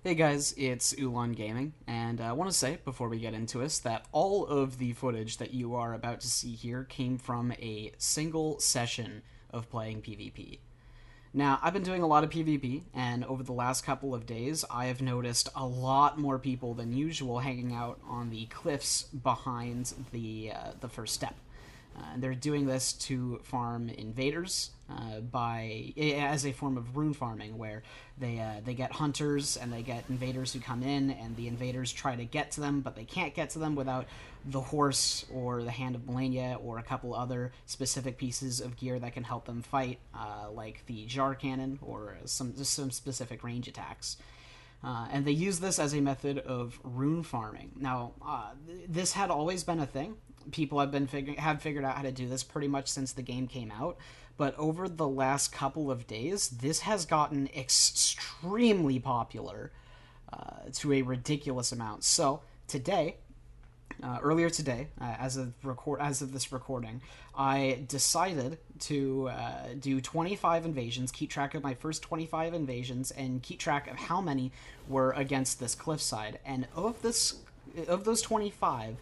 Hey guys, it's Ulan Gaming, and I want to say, before we get into this, that all of the footage that you are about to see here came from a single session of playing PvP. Now, I've been doing a lot of PvP, and over the last couple of days, I have noticed a lot more people than usual hanging out on the cliffs behind the first step. And they're doing this to farm invaders by as a form of rune farming, where they get hunters and they get invaders who come in, and the invaders try to get to them, but they can't get to them without the horse or the Hand of Melania or a couple other specific pieces of gear that can help them fight, like the jar cannon or some specific range attacks. And they use this as a method of rune farming. Now, this had always been a thing. People have figured out how to do this pretty much since the game came out. But over the last couple of days, this has gotten extremely popular to a ridiculous amount. So today, earlier today, as of this recording, I decided to do 25 invasions, keep track of my first 25 invasions, and keep track of how many were against this cliffside. And of those 25,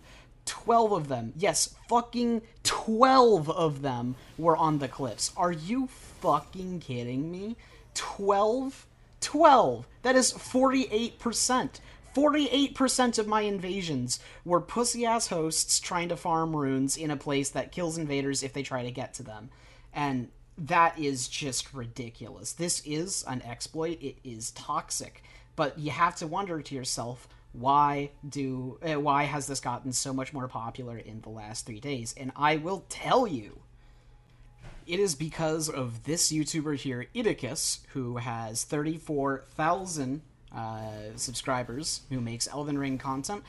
12 of them, yes, fucking 12 of them were on the cliffs. Are you fucking kidding me? 12? 12! That is 48%. 48% of my invasions were pussy-ass hosts trying to farm runes in a place that kills invaders if they try to get to them. And that is just ridiculous. This is an exploit. It is toxic. But you have to wonder to yourself, why has this gotten so much more popular in the last 3 days? And I will tell you, it is because of this YouTuber here, Idicus, who has 34,000 subscribers, who makes Elden Ring content,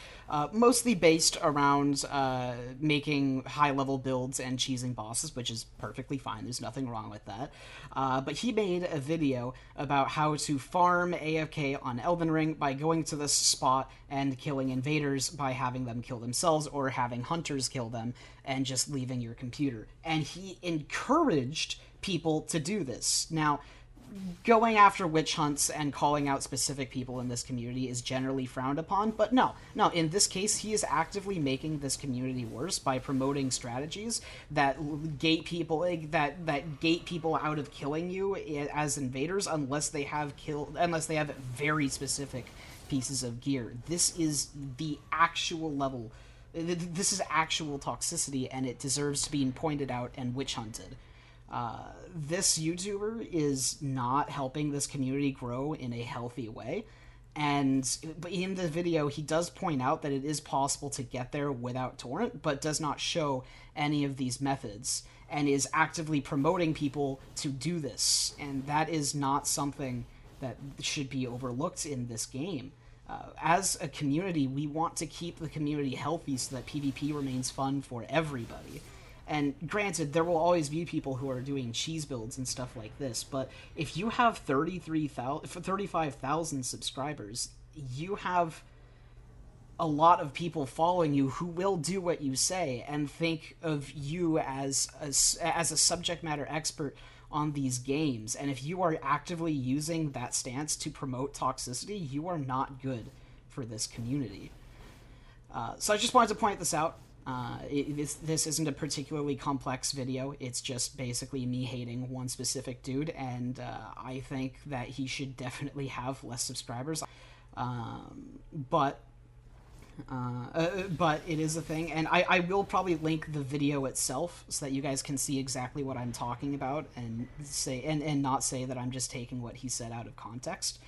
mostly based around making high-level builds and cheesing bosses, which is perfectly fine. There's nothing wrong with that. But he made a video about how to farm AFK on Elden Ring by going to this spot and killing invaders by having them kill themselves or having hunters kill them and just leaving your computer. And he encouraged people to do this. Now, going after witch hunts and calling out specific people in this community is generally frowned upon, but no, in this case, he is actively making this community worse by promoting strategies that gate people out of killing you as invaders unless they have very specific pieces of gear. This is the actual level. This is actual toxicity, and it deserves being pointed out and witch hunted. This YouTuber is not helping this community grow in a healthy way, and in the video he does point out that it is possible to get there without torrent, but does not show any of these methods, and is actively promoting people to do this, and that is not something that should be overlooked in this game. As a community, we want to keep the community healthy so that PvP remains fun for everybody. And granted, there will always be people who are doing cheese builds and stuff like this, but if you have 35,000 subscribers, you have a lot of people following you who will do what you say and think of you as a subject matter expert on these games. And if you are actively using that stance to promote toxicity, you are not good for this community. So I just wanted to point this out. This isn't a particularly complex video. It's just basically me hating one specific dude, and I think that he should definitely have less subscribers. But it is a thing, and I will probably link the video itself so that you guys can see exactly what I'm talking about and not say that I'm just taking what he said out of context.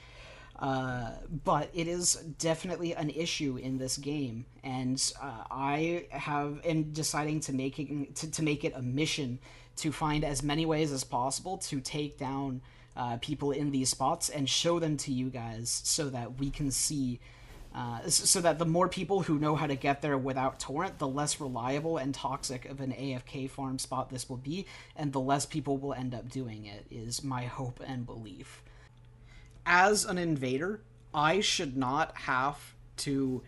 But it is definitely an issue in this game, and I am deciding to make it a mission to find as many ways as possible to take down people in these spots and show them to you guys, so that we can see. So that the more people who know how to get there without torrent, the less reliable and toxic of an AFK farm spot this will be, and the less people will end up doing it, is my hope and belief. As an invader, I should not have to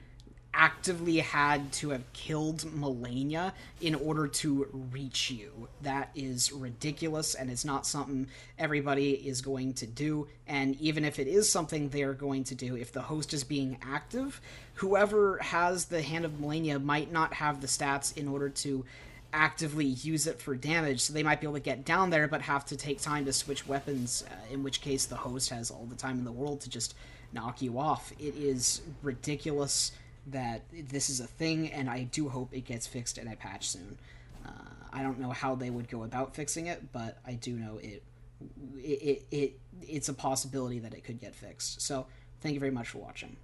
actively had to have killed Melania in order to reach you. That is ridiculous, and it's not something everybody is going to do. And even if it is something they're going to do, if the host is being active, whoever has the Hand of Melania might not have the stats in order to actively use it for damage, so they might be able to get down there but have to take time to switch weapons, in which case the host has all the time in the world to just knock you off. It is ridiculous that this is a thing, and I do hope it gets fixed in a patch soon. I don't know how they would go about fixing it, but I do know it's a possibility that it could get fixed. So thank you very much for watching.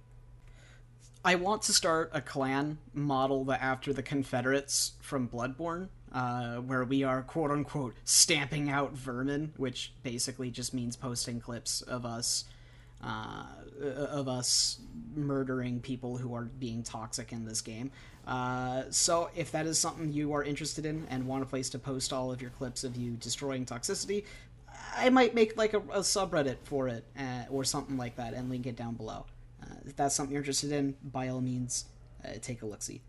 I want to start a clan model after the Confederates from Bloodborne, where we are quote-unquote stamping out vermin, which basically just means posting clips of us murdering people who are being toxic in this game. So if that is something you are interested in and want a place to post all of your clips of you destroying Toxicity, I might make like a subreddit for it, or something like that, and link it down below. If that's something you're interested in, by all means, take a look-see.